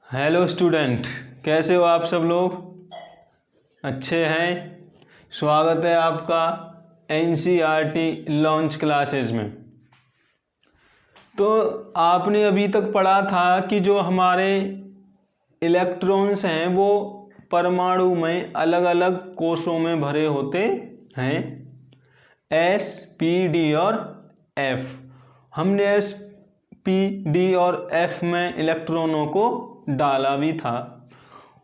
Hello student, कैसे हो आप सब लोग? अच्छे हैं। स्वागत है आपका एनसीईआरटी लॉन्च क्लासेस में। तो आपने अभी तक पढ़ा था कि जो हमारे इलेक्ट्रॉन्स हैं वो परमाणु में अलग अलग कोशों में भरे होते हैं, एस, पी, डी और एफ। हमने एस, पी, डी और एफ में इलेक्ट्रॉनों को डाला भी था।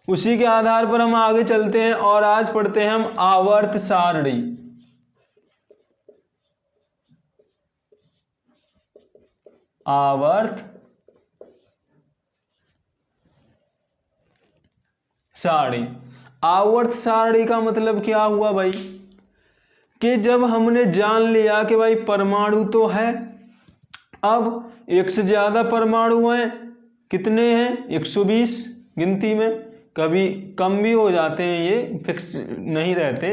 उसी के आधार पर हम आगे चलते हैं और आज पढ़ते हैं हम आवर्त सारणी। आवर्त सारणी। आवर्त सारणी का मतलब क्या हुआ भाई कि जब हमने जान लिया कि भाई परमाणु तो है, अब एक से ज्यादा परमाणु हैं। कितने हैं? 120 गिनती में। कभी कम भी हो जाते हैं, ये फिक्स नहीं रहते।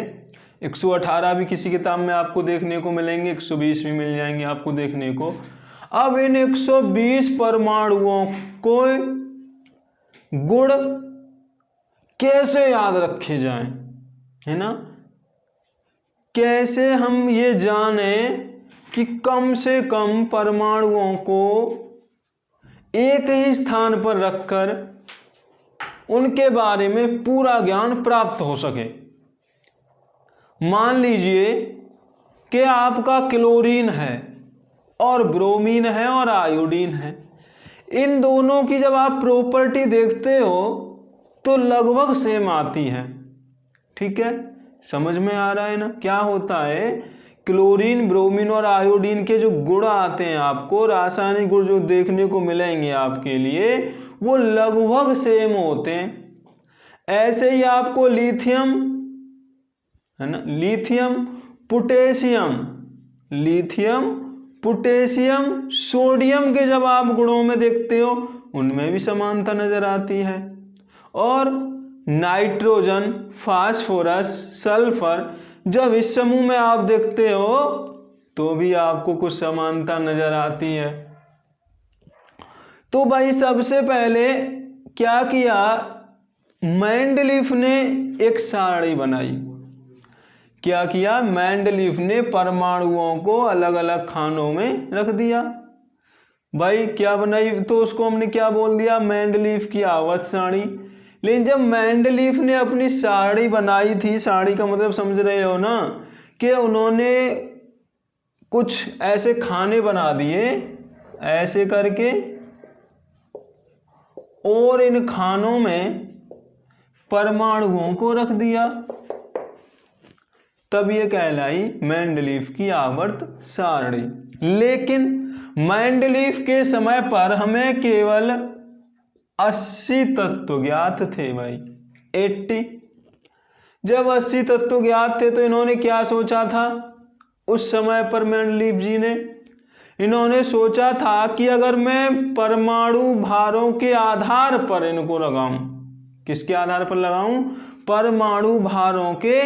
118 भी किसी किताब में आपको देखने को मिलेंगे, 120 भी मिल जाएंगे आपको देखने को। अब इन 120 परमाणुओं को गुण कैसे याद रखे जाएं, है ना? कैसे हम ये जाने कि कम से कम परमाणुओं को एक ही स्थान पर रखकर उनके बारे में पूरा ज्ञान प्राप्त हो सके। मान लीजिए कि आपका क्लोरीन है और ब्रोमीन है और आयोडीन है। इन दोनों की जब आप प्रॉपर्टी देखते हो तो लगभग सेम आती है। ठीक है, समझ में आ रहा है ना? क्या होता है, क्लोरीन, ब्रोमीन और आयोडीन के जो गुण आते हैं, आपको रासायनिक गुण जो देखने को मिलेंगे आपके लिए, वो लगभग सेम होते हैं। ऐसे ही आपको लिथियम, है ना, लिथियम, पोटेशियम, सोडियम के जब आप गुणों में देखते हो उनमें भी समानता नजर आती है। और नाइट्रोजन, फास्फोरस, सल्फर जब इस समूह में आप देखते हो तो भी आपको कुछ समानता नजर आती है। तो भाई सबसे पहले क्या किया, मेंडलीफ ने एक सारणी बनाई। क्या किया, मेंडलीफ ने परमाणुओं को अलग अलग खानों में रख दिया। भाई क्या बनाई, तो उसको हमने क्या बोल दिया, मेंडलीफ की आवर्त सारणी। लेकिन जब मेंडलीफ ने अपनी सारणी बनाई थी, सारणी का मतलब समझ रहे हो ना, कि उन्होंने कुछ ऐसे खाने बना दिए ऐसे करके, और इन खानों में परमाणुओं को रख दिया, तब ये कहलाई मेंडलीफ की आवर्त सारणी। लेकिन मेंडलीफ के समय पर हमें केवल 80 तत्व ज्ञात थे भाई, 80। जब 80 तत्व ज्ञात थे तो इन्होंने क्या सोचा था उस समय पर, मेंडलीफ जी ने, इन्होंने सोचा था कि अगर मैं परमाणु भारों के आधार पर इनको लगाऊं, किसके आधार पर लगाऊं, परमाणु भारों के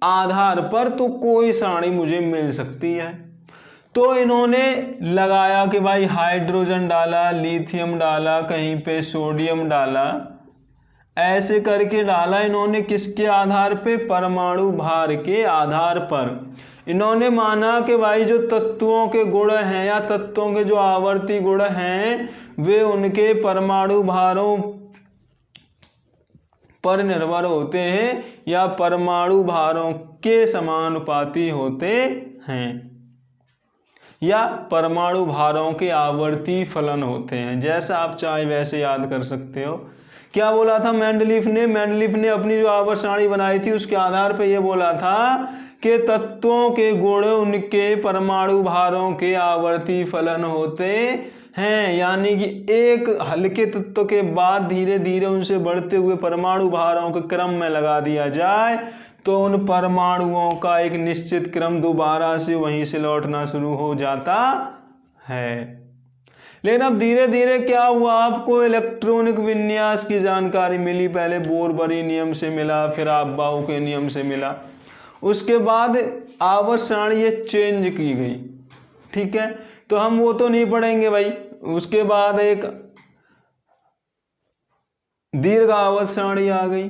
आधार पर, तो कोई सारणी मुझे मिल सकती है। तो इन्होंने लगाया कि भाई हाइड्रोजन डाला, लिथियम डाला, कहीं पे सोडियम डाला, ऐसे करके डाला इन्होंने। किसके आधार पे, परमाणु भार के आधार पर। इन्होंने माना कि भाई जो तत्वों के गुण हैं या तत्वों के जो आवर्ती गुण हैं वे उनके परमाणु भारों पर निर्भर होते हैं या परमाणु भारों के समानुपाती होते हैं, या परमाणु भारों के आवर्ती फलन होते हैं। जैसा आप चाहे वैसे याद कर सकते हो। क्या बोला था मेंडलीफ ने अपनी जो आवर्त सारणी बनाई थी उसके आधार पर यह बोला था कि तत्वों के गुण उनके परमाणु भारों के आवर्ती फलन होते हैं, यानी कि एक हल्के तत्व के बाद धीरे धीरे उनसे बढ़ते हुए परमाणु भारों के क्रम में लगा दिया जाए तो उन परमाणुओं का एक निश्चित क्रम दोबारा से वहीं से लौटना शुरू हो जाता है। लेकिन अब धीरे धीरे क्या हुआ, आपको इलेक्ट्रॉनिक विन्यास की जानकारी मिली। पहले बोरबरी नियम से मिला, फिर अफबाऊ के नियम से मिला, उसके बाद आवर्त सारणी ये चेंज की गई। ठीक है, तो हम वो तो नहीं पढ़ेंगे भाई। उसके बाद एक दीर्घ आवर्त सारणी आ गई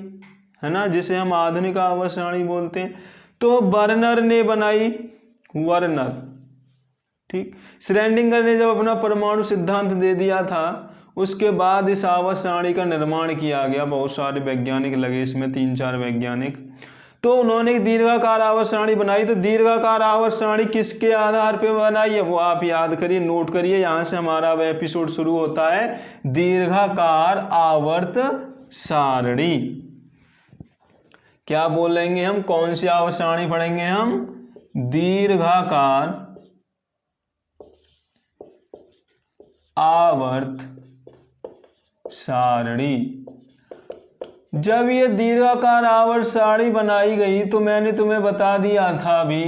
है ना, जिसे हम आधुनिक आवर्त सारणी बोलते हैं। तो बर्नर ने बनाई, वर्नर, ठीक। श्रोडिंगर ने जब अपना परमाणु सिद्धांत दे दिया था, उसके बाद इस आवर्त सारणी का निर्माण किया गया। बहुत सारे वैज्ञानिक लगे इसमें, 3-4 वैज्ञानिक, तो उन्होंने दीर्घाकार आवर्त सारणी बनाई। तो दीर्घाकार आवर्त सारणी किसके आधार पे बनाई है वो आप याद करिए, नोट करिए। यहाँ से हमारा वह एपिसोड शुरू होता है, दीर्घाकार आवर्त सारणी। क्या बोलेंगे हम, कौन सी आवर्त सारणी पढ़ेंगे हम, दीर्घाकार आवर्त सारणी। जब ये दीर्घाकार आवर्त सारणी बनाई गई तो मैंने तुम्हें बता दिया था अभी,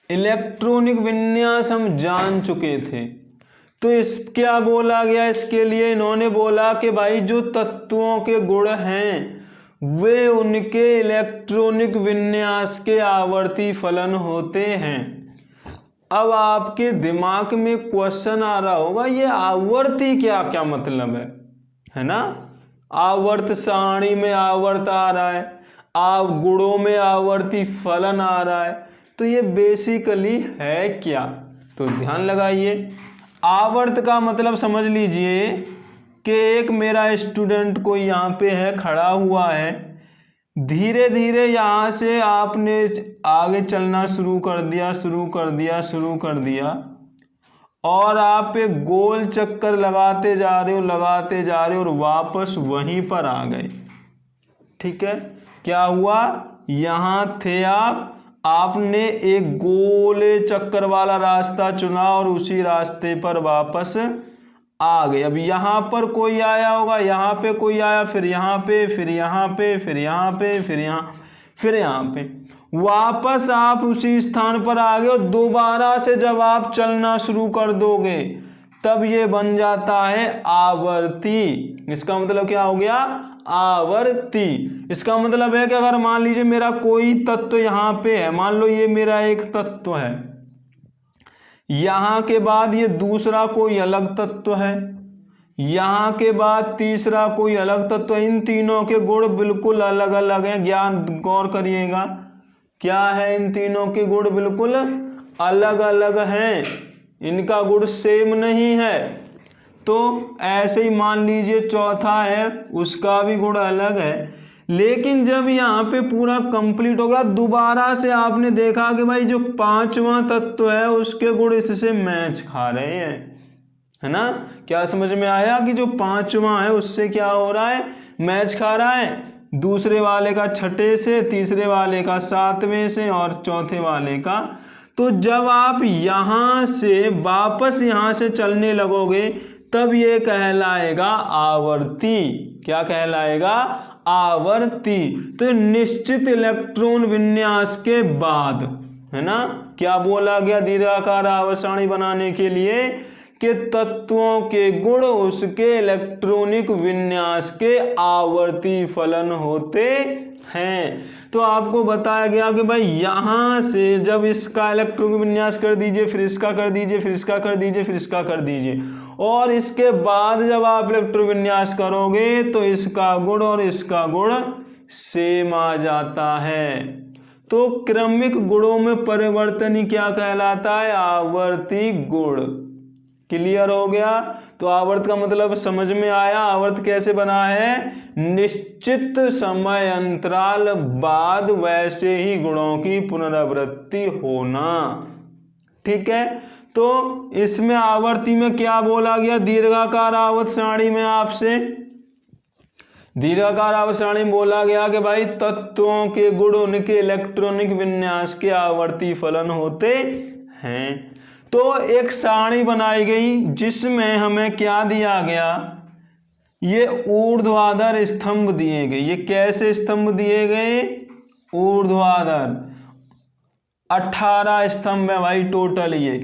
इलेक्ट्रॉनिक विन्यास हम जान चुके थे। तो इस क्या बोला गया इसके लिए, इन्होंने बोला कि भाई जो तत्वों के गुण हैं वे उनके इलेक्ट्रॉनिक विन्यास के आवर्ती फलन होते हैं। अब आपके दिमाग में क्वेश्चन आ रहा होगा, ये आवर्ती क्या क्या मतलब है ना। आवर्त सारणी में आवर्त आ रहा है, आप गुणों में आवर्ती फलन आ रहा है, तो ये बेसिकली है क्या। तो ध्यान लगाइए, आवर्त का मतलब समझ लीजिए कि एक मेरा स्टूडेंट कोई यहाँ पे है, खड़ा हुआ है, धीरे धीरे यहाँ से आपने आगे चलना शुरू कर दिया और आप एक गोल चक्कर लगाते जा रहे हो और वापस वहीं पर आ गए। ठीक है, क्या हुआ, यहाँ थे आपने एक गोले चक्कर वाला रास्ता चुना और उसी रास्ते पर वापस आ गए। अब यहाँ पर कोई आया होगा, यहाँ पे कोई आया, फिर यहाँ पे, फिर यहाँ पे, फिर यहाँ पे, फिर यहाँ पे, वापस आप उसी स्थान पर आ गए। और दोबारा से जब आप चलना शुरू कर दोगे तब ये बन जाता है आवर्ती। इसका मतलब क्या हो गया, आवर्ती। इसका मतलब है कि अगर मान लीजिए मेरा कोई तत्व यहाँ पे है, मान लो ये मेरा एक तत्व है, यहाँ के बाद ये दूसरा कोई अलग तत्व है, यहाँ के बाद तीसरा कोई अलग तत्व, इन तीनों के गुण बिल्कुल अलग अलग हैं। ज्ञान गौर करिएगा, क्या है, इन तीनों के गुण बिल्कुल अलग अलग हैं, इनका गुण सेम नहीं है। तो ऐसे ही मान लीजिए चौथा है, उसका भी गुण अलग है। लेकिन जब यहाँ पे पूरा कंप्लीट होगा, दोबारा से आपने देखा कि भाई जो पांचवा तत्व है उसके गुण इससे मैच खा रहे हैं, है ना। क्या समझ में आया कि जो पांचवा है उससे क्या हो रहा है, मैच खा रहा है, दूसरे वाले का छठे से, तीसरे वाले का सातवें से और चौथे वाले का। तो जब आप यहाँ से वापस यहाँ से चलने लगोगे तब ये कहलाएगा आवर्ती। क्या कहलाएगा, आवर्ती। तो निश्चित इलेक्ट्रॉन विन्यास के बाद, है ना, क्या बोला गया दीर्घाकार आवर्त सारणी बनाने के लिए, कि तत्वों के गुण उसके इलेक्ट्रॉनिक विन्यास के आवर्ती फलन होते हैं। तो आपको बताया गया कि भाई यहाँ से जब इसका इलेक्ट्रॉनिक विन्यास कर दीजिए, फिर इसका कर दीजिए, फिर इसका कर दीजिए, फिर इसका कर दीजिए, और इसके बाद जब आप इलेक्ट्रॉनिक विन्यास करोगे तो इसका गुण और इसका गुण सेम आ जाता है। तो क्रमिक गुणों में परिवर्तन ही क्या कहलाता है, आवर्ती गुण। क्लियर हो गया। तो आवर्त का मतलब समझ में आया, आवर्त कैसे बना है, निश्चित समय अंतराल बाद वैसे ही गुणों की पुनरावृत्ति होना। ठीक है, तो इसमें आवर्ती में क्या बोला गया, दीर्घाकार आवर्त सारणी में आपसे, दीर्घाकार आवर्त सारणी में बोला गया कि भाई तत्वों के गुण उनके इलेक्ट्रॉनिक विन्यास के आवर्ती फलन होते हैं। तो एक सारणी बनाई गई जिसमें हमें क्या दिया गया, ये ऊर्ध्वाधर स्तंभ दिए गए। ये कैसे स्तंभ दिए गए, ऊर्ध्वाधर। 18 स्तंभ है भाई टोटल। ये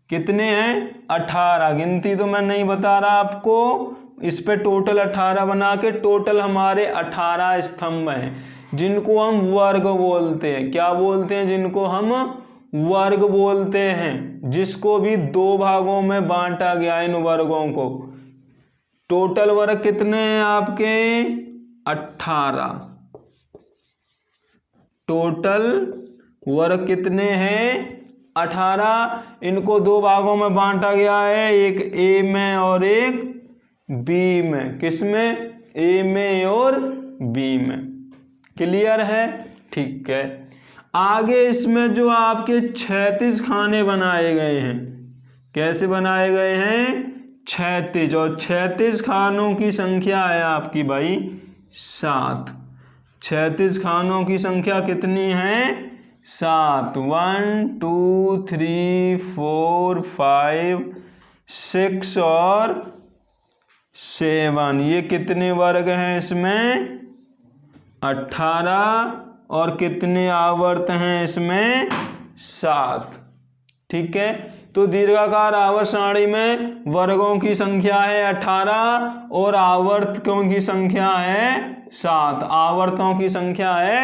कितने हैं, 18। गिनती तो मैं नहीं बता रहा आपको, इस पे टोटल 18 बना के टोटल हमारे 18 स्तंभ हैं, जिनको हम वर्ग बोलते हैं। क्या बोलते हैं, जिनको हम वर्ग बोलते हैं, जिसको भी 2 भागों में बांटा गया इन वर्गों को। टोटल वर्ग कितने हैं आपके 18। टोटल वर्ग कितने हैं 18। इनको दो भागों में बांटा गया है, एक ए में और एक बी में। किस में? ए में और बी में। क्लियर है? ठीक है। आगे इसमें जो आपके 36 खाने बनाए गए हैं, कैसे बनाए गए हैं 36, और 36 खानों की संख्या है आपकी भाई 7। 36 खानों की संख्या कितनी है 7। 1 2 3 4 5 6 और 7। ये कितने वर्ग हैं इसमें 18, और कितने आवर्त हैं इसमें 7। ठीक है। तो दीर्घाकार आवर्त सारणी में वर्गों की संख्या है 18 और आवर्तकों की संख्या है 7। आवर्तों की संख्या है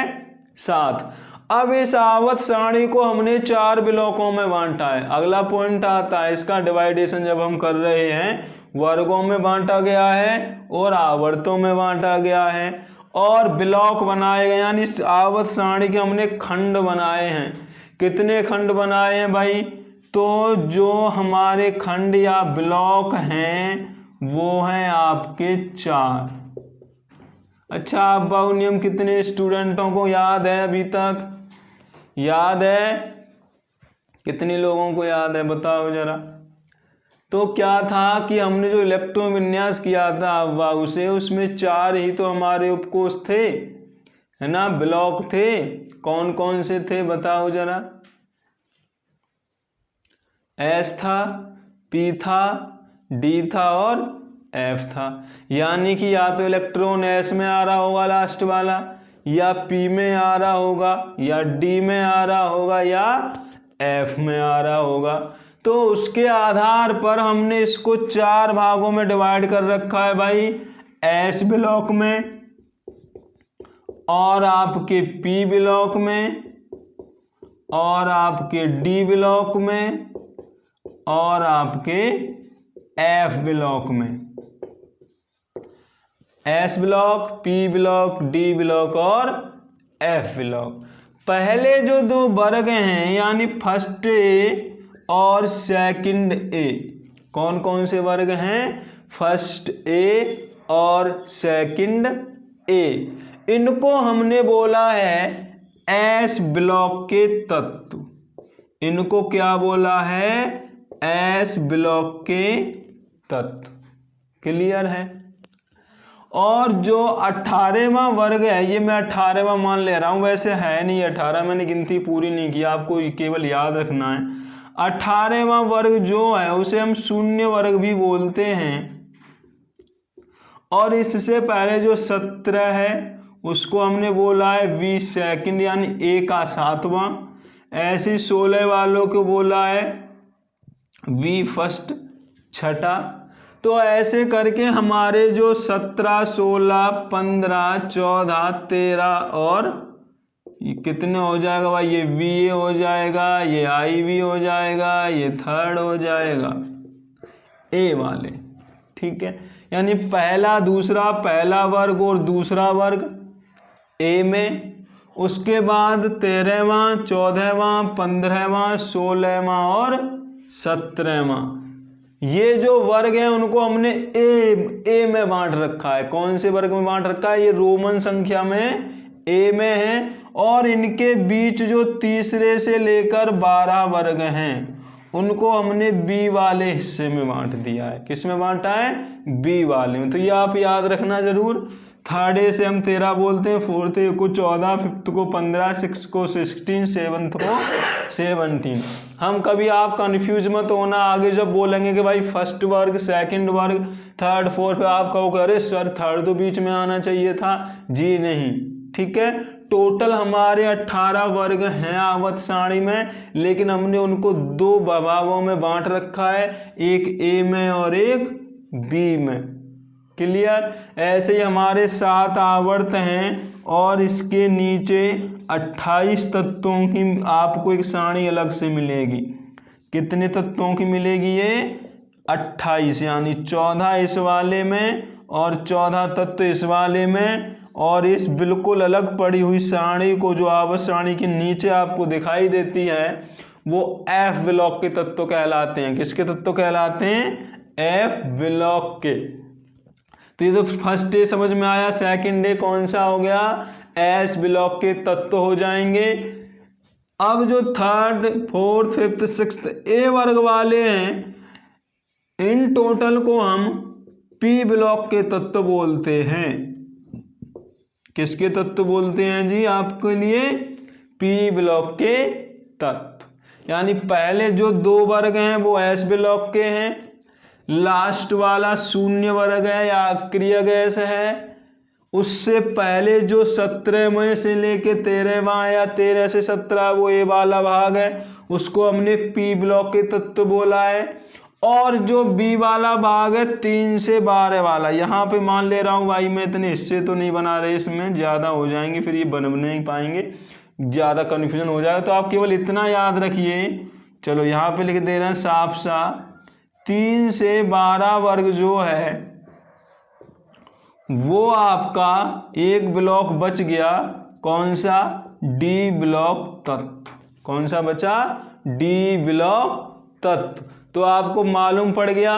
7। अब इस आवर्त सारणी को हमने 4 ब्लॉकों में बांटा है। अगला पॉइंट आता है इसका डिवाइडेशन जब हम कर रहे हैं, वर्गों में बांटा गया है और आवर्तों में बांटा गया है और ब्लॉक बनाए गए, यानी इस आवर्त सारणी के हमने खंड बनाए हैं। कितने खंड बनाए हैं भाई? तो जो हमारे खंड या ब्लॉक हैं वो हैं आपके 4। अच्छा, आप बाहु नियम कितने स्टूडेंटों को याद है अभी तक? याद है? कितने लोगों को याद है बताओ जरा। तो क्या था कि हमने जो इलेक्ट्रॉन विन्यास किया था बाहु से, उसमें 4 ही तो हमारे उपकोष थे, है ना, ब्लॉक थे। कौन कौन से थे बताओ जरा। एस था, पी था, डी था और एफ था। यानी कि या तो इलेक्ट्रॉन एस में आ रहा होगा लास्ट वाला, या पी में आ रहा होगा, या डी में आ रहा होगा, या एफ में आ रहा होगा। तो उसके आधार पर हमने इसको 4 भागों में डिवाइड कर रखा है भाई। एस ब्लॉक में, और आपके पी ब्लॉक में, और आपके डी ब्लॉक में, और आपके एफ ब्लॉक में। S block, P block, D block और एफ ब्लॉक। पहले जो 2 वर्ग हैं यानी फर्स्ट ए और सेकंड ए, कौन कौन से वर्ग हैं? फर्स्ट ए और सेकंड ए। इनको हमने बोला है एस ब्लॉक के तत्व। इनको क्या बोला है? एस ब्लॉक के तत्व। क्लियर है? और जो 18वां वर्ग है, ये मैं 18वां मान ले रहा हूँ, वैसे है नहीं 18, मैंने गिनती पूरी नहीं की, आपको केवल याद रखना है। 18वां वर्ग जो है उसे हम शून्य वर्ग भी बोलते हैं। और इससे पहले जो 17 है उसको हमने बोला है वी सेकंड, यानी ए का 7वां। ऐसे 16 वालों को बोला है वी फर्स्ट, छठा। तो ऐसे करके हमारे जो 17, 16, 15, 14, 13 और ये कितने हो जाएगा भाई? ये वी ए हो जाएगा, ये आई वी हो जाएगा, ये थर्ड हो जाएगा ए वाले। ठीक है, यानी पहला दूसरा, पहला वर्ग और दूसरा वर्ग ए में, उसके बाद 13वां, 14वां, 15वां, 16वां और 17वां। ये जो वर्ग हैं उनको हमने ए में बांट रखा है। कौन से वर्ग में बांट रखा है? ये रोमन संख्या में ए में है। और इनके बीच जो तीसरे से लेकर 12 वर्ग हैं उनको हमने बी वाले हिस्से में बांट दिया है। किस में बांटा है? बी वाले में। तो ये आप याद रखना जरूर। थर्ड ए से हम 13 बोलते हैं, फोर्थ ए को 14, फिफ्थ को 15, सिक्स को 16, सेवन्थ को 17। हम कभी आप कंफ्यूज मत होना, आगे जब बोलेंगे कि भाई फर्स्ट वर्ग, सेकंड वर्ग, थर्ड, फोर्थ, आप कहोगे अरे सर थर्ड तो बीच में आना चाहिए था। जी नहीं, ठीक है। टोटल हमारे 18 वर्ग हैं आवर्त सारणी में, लेकिन हमने उनको 2 भागों में बांट रखा है, एक ए में और एक बी में। क्लियर? ऐसे ही हमारे 7 आवर्त हैं और इसके नीचे 28 तत्वों की आपको एक सारणी अलग से मिलेगी। कितने तत्वों की मिलेगी? ये 28 यानी 14 इस वाले में और 14 तत्व इस वाले में। और इस बिल्कुल अलग पड़ी हुई सारणी को जो आवर्त सारणी के नीचे आपको दिखाई देती है वो एफ ब्लॉक के तत्व कहलाते हैं। किसके तत्व कहलाते हैं? एफ ब्लॉक के। तो ये तो फर्स्ट डे समझ में आया। सेकंड डे कौन सा हो गया? एस ब्लॉक के तत्व हो जाएंगे। अब जो थर्ड, फोर्थ, फिफ्थ, सिक्स्थ ए वर्ग वाले हैं इन टोटल को हम पी ब्लॉक के तत्व बोलते हैं। किसके तत्व बोलते हैं जी आपके लिए? पी ब्लॉक के तत्व। यानी पहले जो 2 वर्ग हैं वो एस ब्लॉक के हैं, लास्ट वाला शून्य वर्ग है या अक्रिय गैस है। उससे पहले जो 17वें से लेके 13वां या 13 से 17 वो ए वाला भाग है उसको हमने पी ब्लॉक के तत्व बोला है। और जो बी वाला भाग है 3 से 12 वाला, यहाँ पे मान ले रहा हूँ भाई मैं इतने हिस्से तो नहीं बना रहे, इसमें ज़्यादा हो जाएंगे फिर ये बन नहीं पाएंगे, ज़्यादा कन्फ्यूजन हो जाएगा। तो आप केवल इतना याद रखिए। चलो यहाँ पे लिख दे रहे हैं साफ सा 3 से 12 वर्ग जो है वो आपका एक ब्लॉक बच गया। कौन सा? डी ब्लॉक तत्व। कौन सा बचा? डी ब्लॉक तत्व। तो आपको मालूम पड़ गया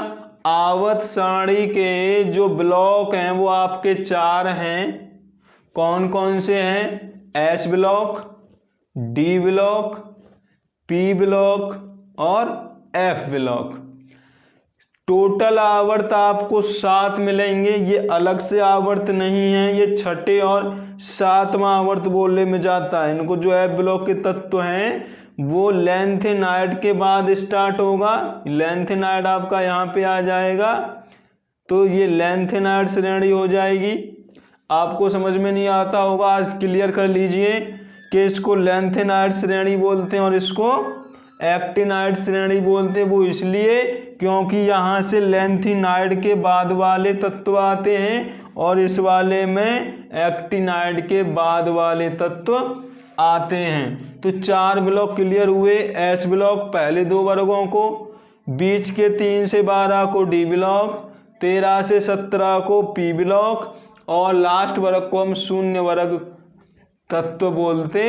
आवर्त सारणी के जो ब्लॉक हैं वो आपके 4 हैं। कौन कौन से हैं? S block, D block, P block और एफ ब्लॉक। टोटल आवर्त आपको 7 मिलेंगे। ये अलग से आवर्त नहीं है, ये छठे और 7वां आवर्त बोलने में जाता है। इनको जो एफ ब्लॉक के तत्व हैं वो लेंथेनाइड के बाद स्टार्ट होगा। लेंथेनाइड आपका यहाँ पे आ जाएगा तो ये लेंथेनाइड श्रेणी हो जाएगी। आपको समझ में नहीं आता होगा, आज क्लियर कर लीजिए कि इसको लेंथेनाइड श्रेणी बोलते हैं और इसको एक्टिनाइड श्रेणी बोलते हैं। वो इसलिए क्योंकि यहाँ से लेंथेनाइड के बाद वाले तत्व आते हैं और इस वाले में एक्टिनाइड के बाद वाले तत्व आते हैं। तो 4 ब्लॉक क्लियर हुए। एस ब्लॉक पहले 2 वर्गों को, बीच के 3 से 12 को डी ब्लॉक, 13 से 17 को पी ब्लॉक और लास्ट वर्ग को हम शून्य वर्ग तत्व बोलते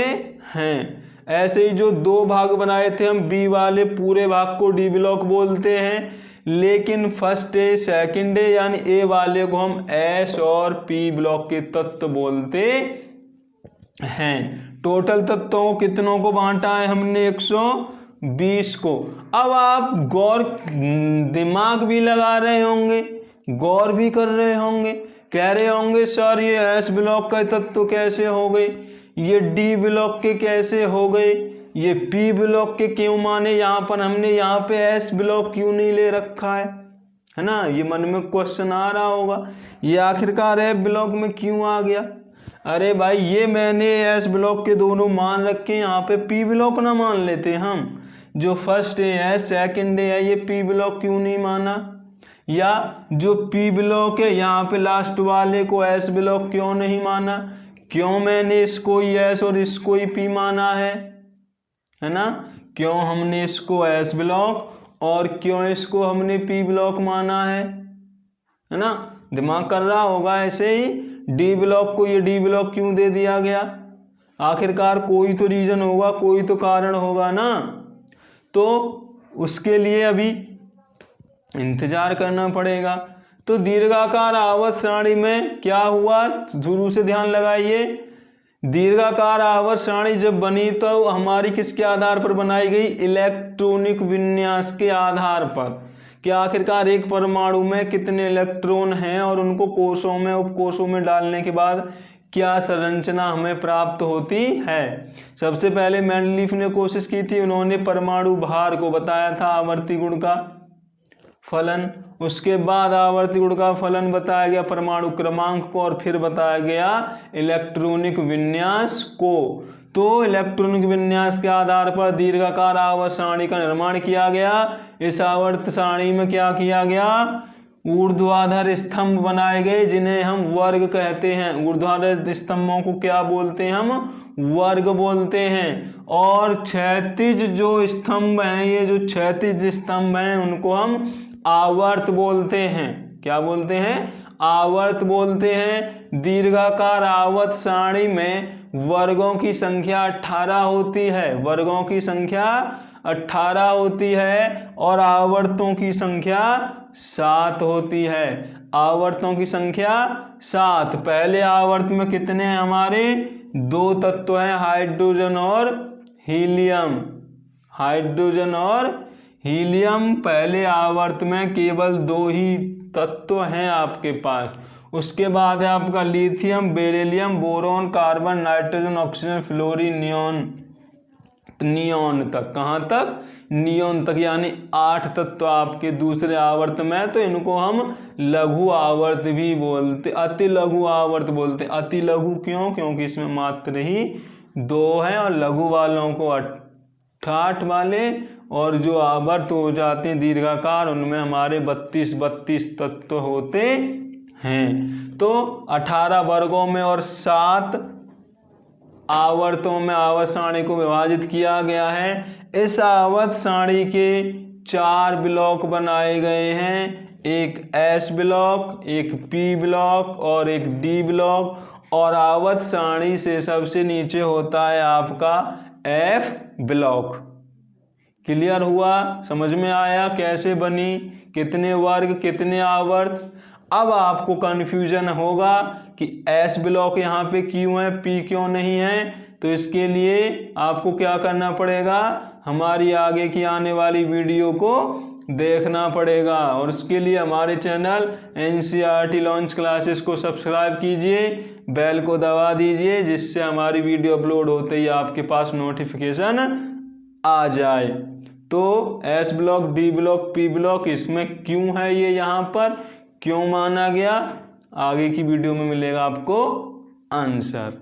हैं। ऐसे ही जो 2 भाग बनाए थे हम बी वाले पूरे भाग को डी ब्लॉक बोलते हैं, लेकिन फर्स्ट डे सेकंड डे यानी ए वाले को हम एस और पी ब्लॉक के तत्व बोलते हैं। टोटल तत्वों कितनों को बांटा है हमने? 120 को। अब आप गौर दिमाग भी लगा रहे होंगे, गौर भी कर रहे होंगे, कह रहे होंगे सर ये एस ब्लॉक का तत्व कैसे हो गए, ये डी ब्लॉक के कैसे हो गए, ये पी ब्लॉक के क्यों माने यहाँ पर हमने, यहाँ पे एस ब्लॉक क्यों नहीं ले रखा है ना। ये मन में क्वेश्चन आ रहा होगा ये आखिरकार एफ ब्लॉक में क्यों आ गया। अरे भाई ये मैंने एस ब्लॉक के दोनों मान रखे, यहाँ पे पी ब्लॉक ना मान लेते हम। जो फर्स्ट डे है सेकंड डे है ये पी ब्लॉक क्यों नहीं माना, या जो पी ब्लॉक है यहाँ पे लास्ट वाले को एस ब्लॉक क्यों नहीं माना। क्यों मैंने इसको एस और इसको ही पी माना है ना। क्यों हमने इसको एस ब्लॉक और क्यों इसको हमने पी ब्लॉक माना है ना। दिमाग कर रहा होगा ऐसे ही। डी ब्लॉक को ये डी ब्लॉक क्यों दे दिया गया, आखिरकार कोई तो रीजन होगा, कोई तो कारण होगा ना। तो उसके लिए अभी इंतजार करना पड़ेगा। तो दीर्घाकार आवर्त सारणी में क्या हुआ, शुरू से ध्यान लगाइए। दीर्घाकार आवर्त सारणी जब बनी तो हमारी किसके आधार पर बनाई गई? इलेक्ट्रॉनिक विन्यास के आधार पर कि आखिरकार एक परमाणु में कितने इलेक्ट्रॉन हैं और उनको कोषों में उपकोषों में डालने के बाद क्या संरचना हमें प्राप्त होती है। सबसे पहले मेंडलीफ ने कोशिश की थी, उन्होंने परमाणु भार को बताया था आवर्ती गुण का फलन, उसके बाद आवर्ती गुण का फलन बताया गया परमाणु क्रमांक को और फिर बताया गया इलेक्ट्रॉनिक विन्यास को। तो इलेक्ट्रॉनिक विन्यास के आधार पर दीर्घाकार आवर्त सारणी का निर्माण किया गया। इस आवर्त सारणी में क्या किया गया, ऊर्ध्वाधर स्तंभ बनाए गए जिन्हें हम वर्ग कहते हैं। ऊर्ध्वाधर स्तंभों को क्या बोलते हैं, हम वर्ग बोलते हैं। और क्षैतिज जो स्तंभ हैं, ये जो क्षैतिज स्तंभ हैं उनको हम आवर्त बोलते हैं। क्या बोलते हैं? आवर्त बोलते हैं। दीर्घाकार आवर्त सारणी में वर्गों की संख्या 18 होती है। वर्गों की संख्या 18 होती है और आवर्तों की संख्या 7 होती है। आवर्तों की संख्या 7। पहले आवर्त में कितने हैं हमारे? 2 तत्व हैं, हाइड्रोजन और हीलियम। हाइड्रोजन और हीलियम पहले आवर्त में केवल 2 ही तत्व हैं आपके पास। उसके बाद है आपका lithium, beryllium, boron, carbon, nitrogen, oxygen, fluorine, neon तक। कहाँ तक? नियॉन तक, यानी 8 तत्व आपके दूसरे आवर्त में। तो इनको हम लघु आवर्त भी बोलते, अति लघु आवर्त बोलते। अति लघु क्यों? क्योंकि इसमें मात्र ही 2 हैं और लघु वालों को 8 वाले, और जो आवर्त हो जाते हैं दीर्घाकार उनमें हमारे 32 तत्व होते हैं। तो 18 वर्गों में और 7 आवर्तों में आवर्त सारणी को विभाजित किया गया है। इस आवर्त सारणी के 4 ब्लॉक बनाए गए हैं, एक S ब्लॉक, एक P ब्लॉक और एक D ब्लॉक। और आवर्त सारणी से सबसे नीचे होता है आपका F ब्लॉक। क्लियर हुआ? समझ में आया कैसे बनी, कितने वर्ग, कितने आवर्त? अब आपको कन्फ्यूजन होगा कि S ब्लॉक यहाँ पे क्यों है, P क्यों नहीं है। तो इसके लिए आपको क्या करना पड़ेगा? हमारी आगे की आने वाली वीडियो को देखना पड़ेगा। और उसके लिए हमारे चैनल NCERT लॉन्च क्लासेस को सब्सक्राइब कीजिए, बेल को दबा दीजिए, जिससे हमारी वीडियो अपलोड होते ही आपके पास नोटिफिकेशन आ जाए। तो S block, D block, P block इसमें क्यों है, ये यहाँ पर क्यों माना गया, आगे की वीडियो में मिलेगा आपको आंसर।